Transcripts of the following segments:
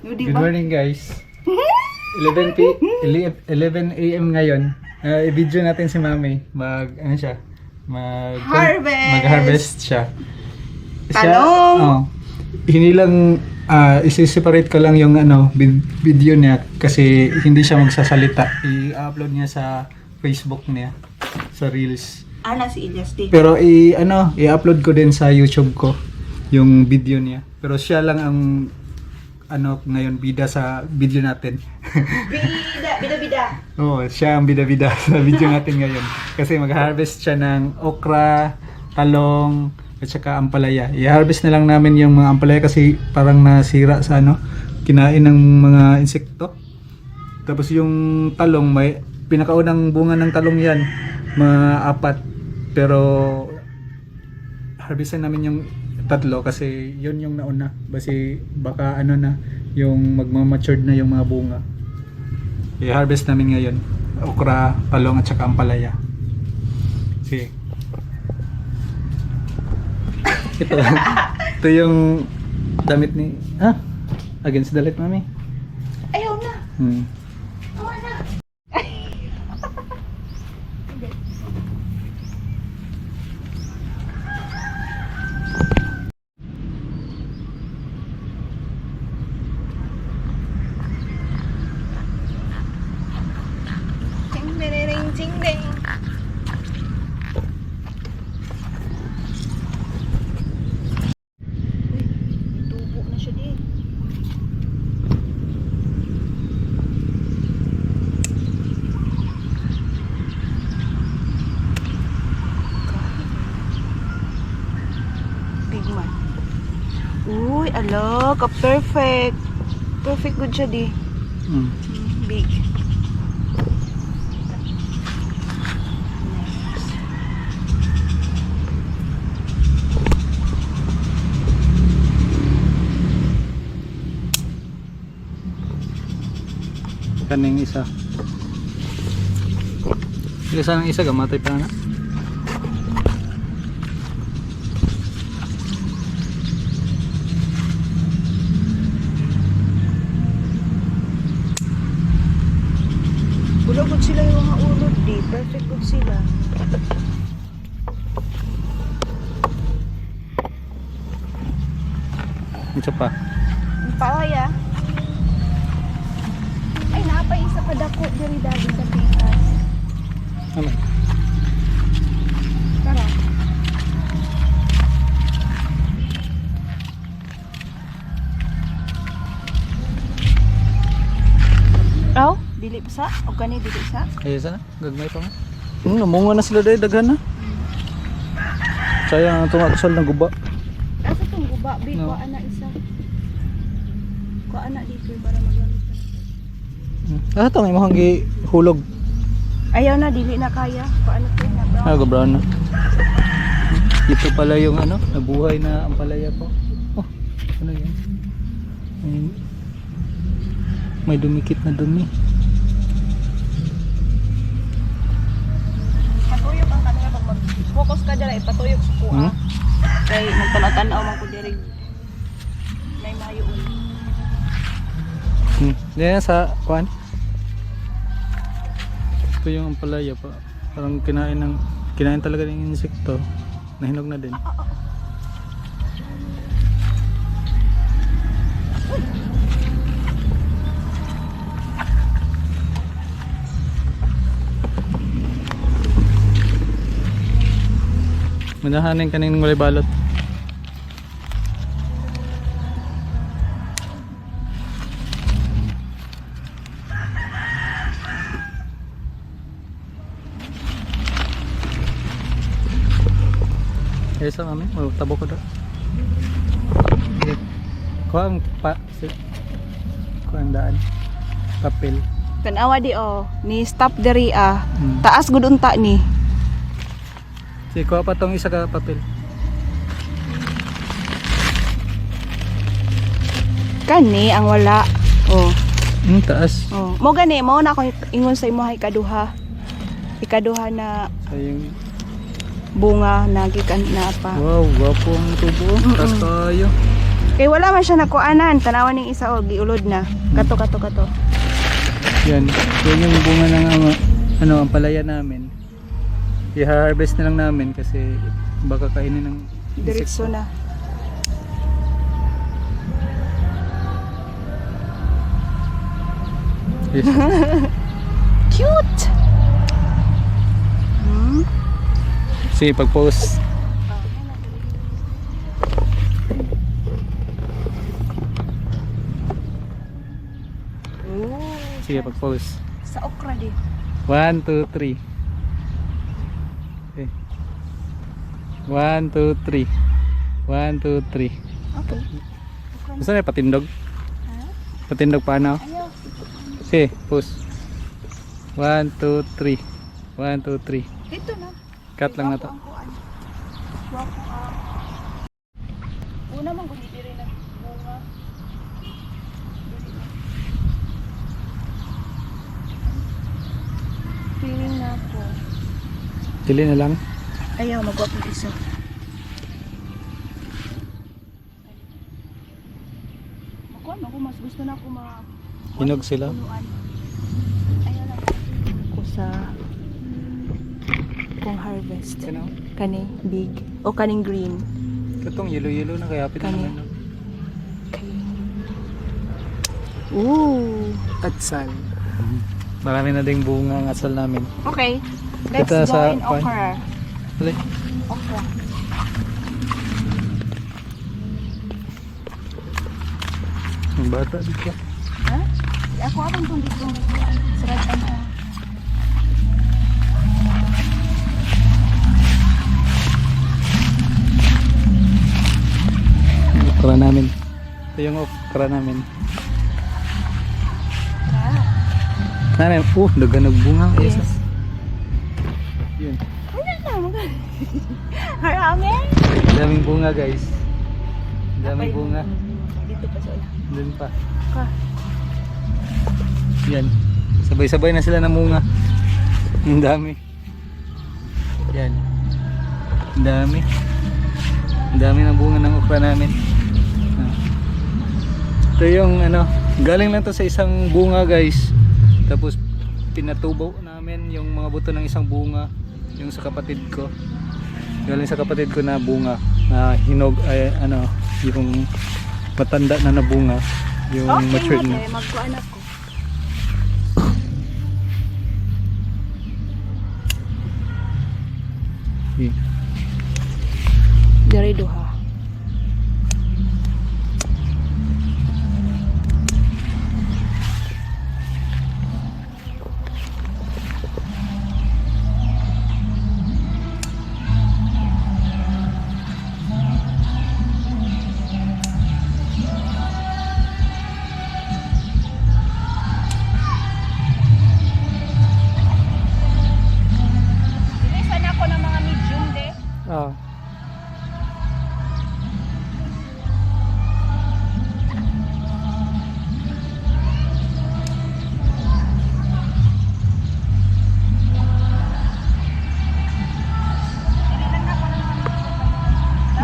Good morning guys. 11 a.m. ngayon. I-video natin si Mami. Mag-harvest siya. Talong! Hinilang isi-separate ko lang yung video niya kasi hindi siya magsasalita. I-upload niya sa Facebook niya, sa Reels. Si Ilyas din. Pero i-upload ko din sa YouTube ko yung video niya. Pero siya lang ang ngayon bida sa video natin. Bida. Oo, siya ang bida-bida sa video natin ngayon. Kasi mag-harvest siya ng okra, talong, at saka ampalaya. I-harvest na lang namin yung mga ampalaya kasi parang nasira sa kinain ng mga insekto. Tapos yung talong, may pinakaunang bunga ng talong yan, mga 4. Pero harvestan namin yung 3 kasi yun yung nauna. Kasi baka yung magmamatured na yung mga bunga. I-harvest namin ngayon. Okra, talong at saka ampalaya. Sige. Ito yung damit ni... Against the light, Mami. Ayaw na. Ayaw na. Ching-ding. Tubo na siya din. Big man. Uy, ala, ka-perfect. Perfect good siya di. Big. Kaning isa. Isa ng isa gamatay pa na. Bulog sila yung mga ulod di. Perfect good sila. Isa pa. Ang pawaya. Ay, napay isa pa dako diri dali sa pitas. Ano? Tara. Aw, dili pa sa? O kani dili sa? Ay, isa na. Gagmay pa nga. Namunga na sila dahil daghan na. Sayang ang tumakasal na guba. Asa tong guba? Bi, No. kuha na isa. Kuha na dito para maglamig ka. Ito may mukhang hulog. Ayaw na, dili na kaya. Kuha na to na brown. Brown na. Ito pala yung nabuhay na ampalaya po. Oh, ano yan? May dumikit na dumi. Patuyok ang kanila pag mag-focus ka dyan, ipatuyok sa kuha. Kaya nagtanaw-tanaw man ko diri. May mayuon. Yan sa kuan. Ito yung ampalaya pa. Parang kinain talaga ng insekto. Nahinog na din. Manahanin kaning walay balot. Esa mami, mau tabo ko daw. Kuang daan. Papel. Tanawa di ni stop diri Taas gud unta ni. Si kuha pa tong isa ka papel. Kani ang wala. Taas. Mo gani mo na ako ingon sa imo hay kaduha. Ikaduha na Sayang. bunga na gikan na pa. Wow, gwapo ang tubo. Taas tayo. Kay wala man siya nakuanan, tanawan ning isa og giulod na. Kato. Yan. Yan yung bunga ng ang palaya namin. I-harvest na lang namin kasi baka kainin ng Diretso na. Yes. Cute. Sige, pag-post. Sige, pag-post. Sa okra di. 1, 2, 3. Okay. 1, 2, 3. 1, 2, 3. Okay. Gusto na patindog? Patindog paano? Ayaw. Sige, post. 1, 2, 3. 1, 2, 3. Dito na. Cut lang na to. Una man kung hindi rin nagbunga. Feeling na po. Dili na lang. Ayaw, magwap ng isa. Ako mas gusto na ako Hinog sila. punuan. Ayaw lang. Ako sa kung harvest. Ano? Kaning big o kaning green. Katong yellow na kaya apit Kani. naman. Okay. Ooh. Atsal. Marami na ding bunga ang atsal namin. Okay. Let's Ito go sa in okra. Dali. Okra. Ang bata dito. Ha? Ako abang itong bitong sarap na. Okra namin. Ito yung okra namin. Namin, daga nagbunga. Yes. Yun. Ano na? Harami? Daming bunga guys. Daming bunga. Dito pa sa una. Doon pa. Ka. Yan. Sabay-sabay na sila ng bunga. Ang dami. Yan. Ang dami. Ang dami ng bunga ng okra namin. Ito yung galing lang to sa isang bunga guys. Tapos pinatubaw namin yung mga buto ng isang bunga. Yung sa kapatid ko. Galing sa kapatid ko na bunga. Na hinog ay yung matanda na bunga. Yung matured na. Okay, magkuhan ako. Okay. Dari duha. Ilisan ako ng mga medium de. Ah.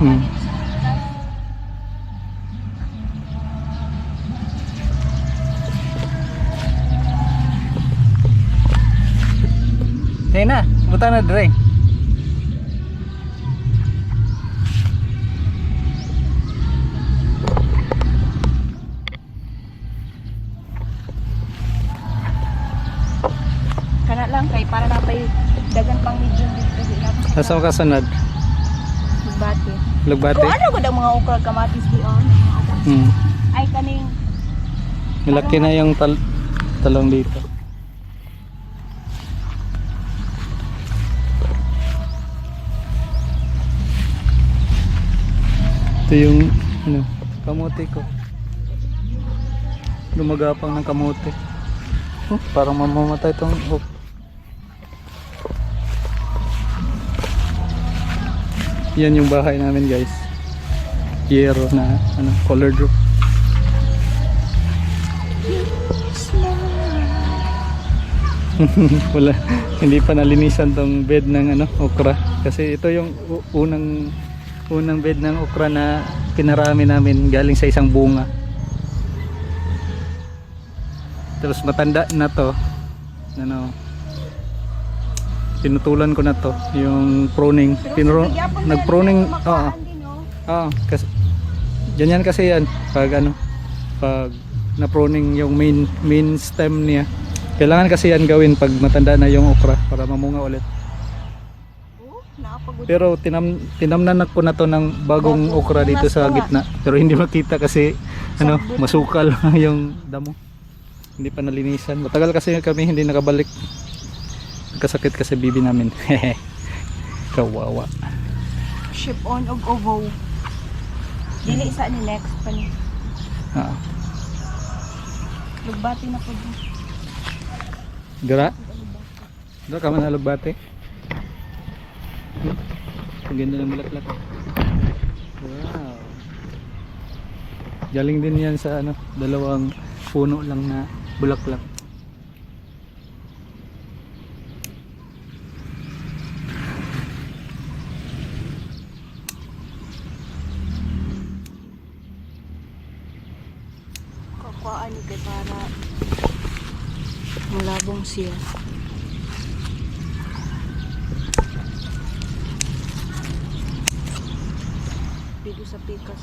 Hmm. Hey na, buta na dire. Kana lang kay para na pay dagan pang medium dito kasi Asa ka sunod? bati. Lugbate? Kung ano gud ang mga okra kamatis di on. Hmm. Ay kaning Malaki na yung talong dito. Ito yung kamote ko. Lumagapang ng kamote. Parang mamamatay itong Yan yung bahay namin guys. Yero na colored roof. Wala, hindi pa nalinisan tong bed ng okra kasi ito yung unang bed ng okra na pinarami namin galing sa isang bunga. Tapos matanda na to. Ano, pinutulan ko na to yung pruning. Nag-pruning. Oo. Kasi ganyan kasi yan pag ano, pag na-pruning yung main stem niya. Kailangan kasi yan gawin pag matanda na yung okra para mamunga ulit. Pero tinamnan ko na to ng bagong okra dito sa gitna. Pero hindi makita kasi ano, masukal yung damo. Hindi pa nalinisan. Matagal kasi kami hindi nakabalik. Kasakit kasi bibi namin. Kawawa. Ship on og ovo. Dili isa ni next pa ni. Lugbati na po. Gara? Gara ka man lugbati? Ang ganda ng bulaklak. Wow. Galing din yan sa ano, dalawang puno lang na bulaklak. Kakuhaan ni kay para malabong siya. Dito sa pikas.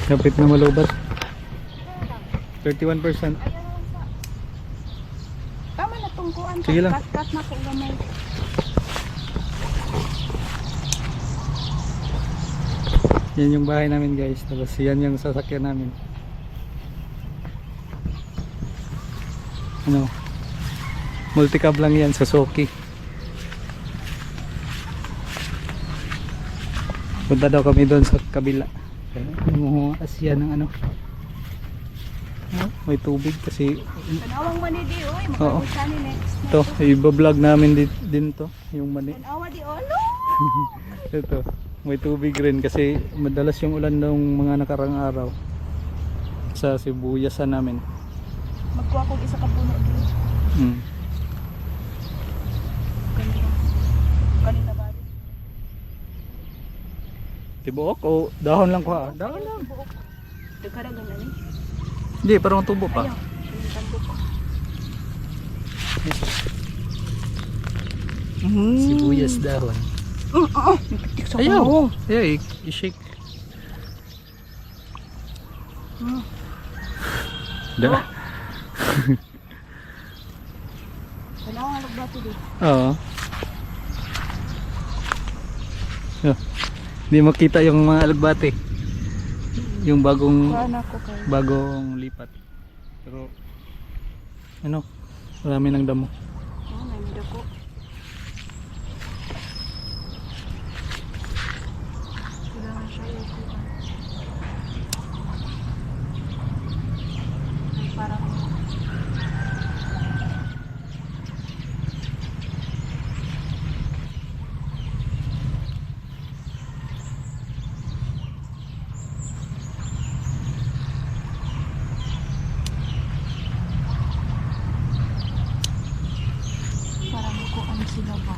Kapit na malubat. 31%. Tama na tungkuan. Sige lang. Kat na ko gamay. Yan yung bahay namin guys. Tapos yan yung sasakyan namin. Ano? Multicab lang yan, Suzuki. Punta daw kami doon sa kabila. Asya ng ano. May tubig kasi. Tanawang mani di oy, Oo. magpusa ni next. Ito, i-vlog namin din to, yung mani. Tanawa di olo. Ito, may tubig rin kasi madalas yung ulan ng mga nakarang araw sa sibuyasan namin. Magkuha ko isa ka puno di. Kanina ba? Tibuok o dahon lang ko ha? Dahon lang. Dagkara ganun ni. Hindi, parang tubo pa. Ayaw. Pinitan ko pa. Sibuyas dahon. Nagpitik sa Ayaw. kumo. Ayaw, i-shake. Da. Tanawang lugbati di. Oo. Hindi makita yung mga alagbati. Yung Kuha na ko kayo. bagong lipat. Pero ano, marami ng damo. Oh, may mida ko. Kailangan siya yung kuha. Ay, parang kuan sila ba?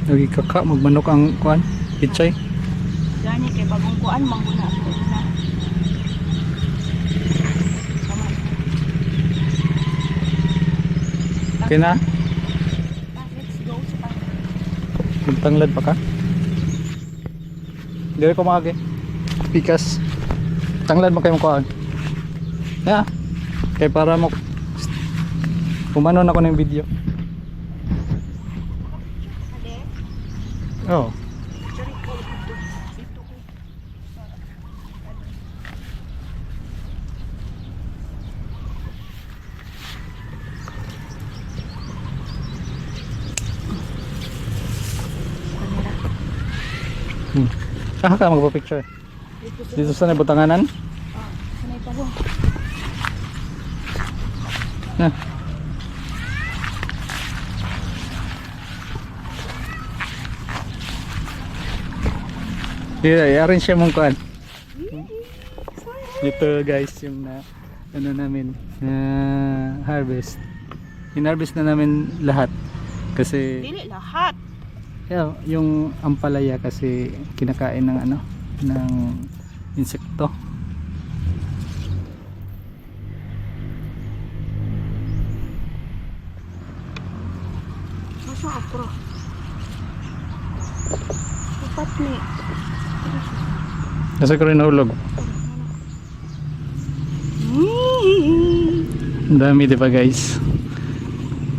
Lagi kaka, magmanok ang kuan, pichay. Gani kay bagong kuan mangguna ako na. Okay na? Let's go sa Magtanglad pa ka? Dili ko makagi. Pikas. Tanglad mo kayo mo kuan. Ya. Kay para mo kumanon ako ng video. Ade. Oh. Sorry ko dito. Dito ko. Saan ka magpa-picture? Dito sa butanganan? Sanay pa ho. Na. Yeah, i-arrange siya mong kuan. Ito guys yung na ano namin na harvest. In-harvest na namin lahat kasi Dili lahat. yung ampalaya kasi kinakain ng ano ng insekto. Masa okra? Upat ni. Nasa ko rin nahulog. Ang dami diba guys?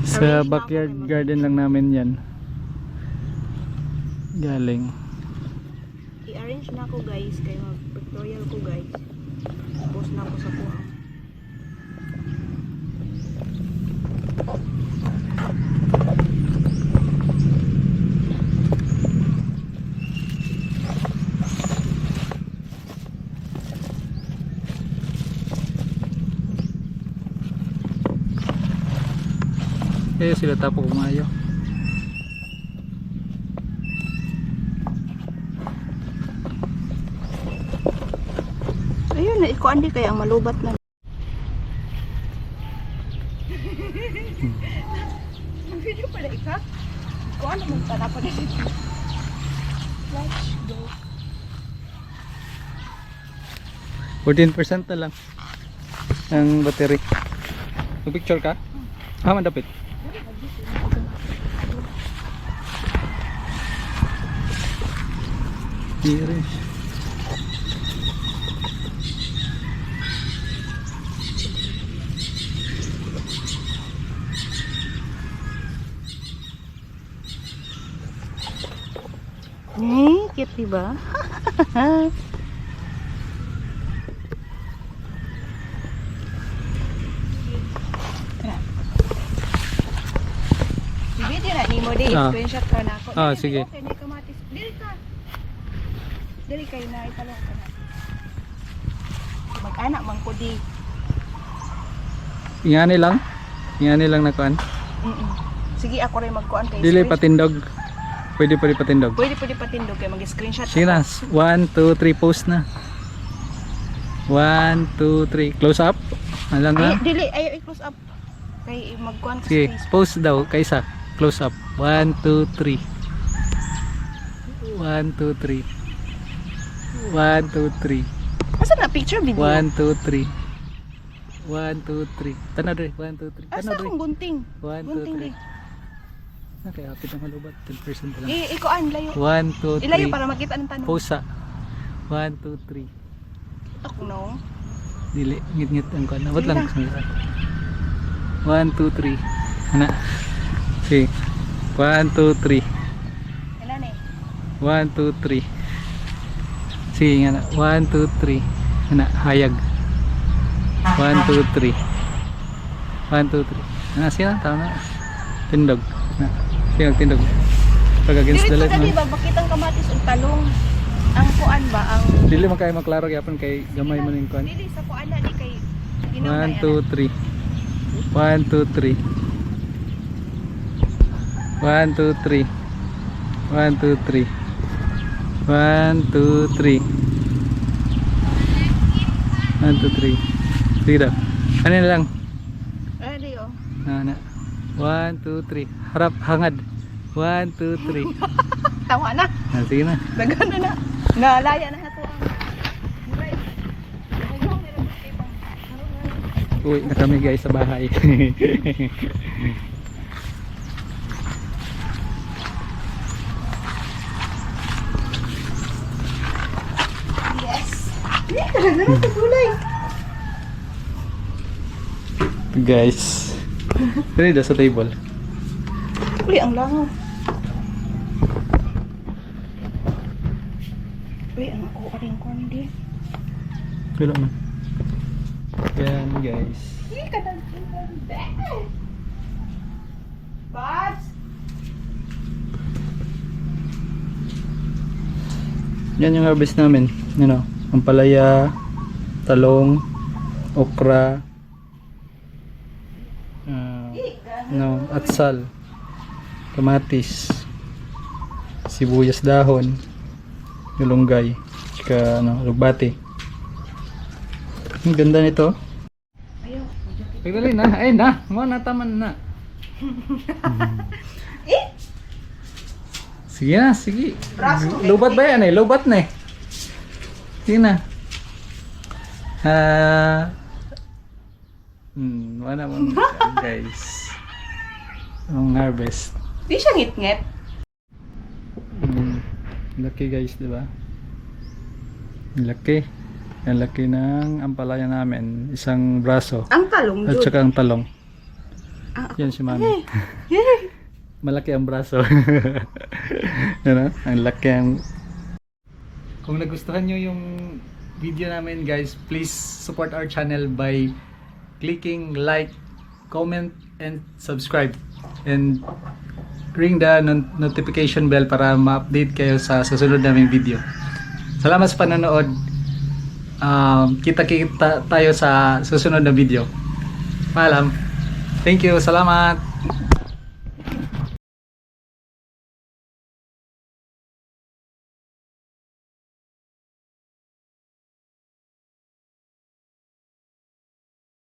Sa backyard garden lang namin yan. Galing. I-arrange na ako guys kay mag-pictorial ko guys. Post na ako sa kuha. Eh sila tapo kumayo. Ayun na, ikuan di kaya ang malubat na. Video pala ika? Ikuan naman tala pa na dito. Let's go. 14% na lang ang battery. Picture ka? Ah, mandapit. Here. Cute diba? Video na nimo di, Ah. screenshot ka na ako. Ah, Dili, sige. Okay, di kamatis. Dili ka. Dili kayo na italong ka na. Mag-anak man ko di. Ingani lang. Ingani lang na kuan. Sige, ako rin magkuan kay Dili screenshot. patindog. Pwede patindog. Pwede patindog kay mag-screenshot. Sige na. 1, 2, 3 post na. 1, 2, 3 close up. Alam Ay, na. dili, ayaw i-close up. Kay magkuan ka Sige, space. post daw kaysa close up. 1, 2, 3. 1, 2, 3. 1, 2, 3. Asa na picture video? 1, 2, 3. 1, 2, 3. Tanaw dre. 1, 2, 3. Asa Tanaw dre. akong gunting? 1, 2, Gunting 3. di. Okay, apit na malubat. 10% lang. Ikuan, layo. 1, 2, Ilayo 3. para makita ng tanong. Posa. 1, 2, 3. Ako no. Dili, ngit-ngit ang kuan. Abot Sige lang. 1, 2, 3. Ana. Sige. 1, 2, 3. Kailan eh? 1, 2, 3. Sige nga na. 1, 2, 3. Ana, hayag. 1, 2, 3. 1, 2, 3. Ana, sige na. Tama na. Tindog. Na. Sige, tindog. Pag against Dili the ko light. na di No? ba, bakitang kamatis o talong. Ang kuan ba, ang... Dili man kayo maklaro yapon kay gamay man yung kuan. Dili, sa kuan na, di kay... 1, 2, 3. 1, 2, 3. 1, 2, 3. 1, 2, 3. 1, 2, 3. 1, 2, 3. Sige daw. Ano na lang? Ready oh. Na. 1, 2, 3. Harap, hangad. 1, 2, 3. Tawa na. Sige na. Dagan na. Nalaya na hato ang... Right. Uwi na kami guys sa bahay. Yes. Hindi ka na naman sa gulay. Guys. Dali daw sa table. Uli, ang langaw. Uli, ang ako rin ko hindi. Wala man. Yan guys. Hindi ka na. Babs! Yan yung harvest namin. Ano, ampalaya, talong, okra, atsal, kamatis, sibuyas dahon, lulunggay, tsaka lugbati. Ang ganda nito. Ayaw. Pagdali na. Ay na. Mo na taman na. Sige na, sige. Lubat ba yan eh? Lubat na eh. Sige na. Wala mo guys. Ang harvest. Di siya ngit-ngit. Laki guys, di ba? Laki. Ang laki ng ampalaya namin. Isang braso. Ang talong At Jud. saka ang talong. Ah, Yan si mami. Malaki ang braso. Ano? Ang laki ang... Kung nagustuhan nyo yung video namin guys, please support our channel by clicking like, comment, and subscribe. And ring the notification bell para ma-update kayo sa susunod naming video. Salamat sa panonood. Kita-kita tayo sa susunod na video. Paalam. Thank you. Salamat.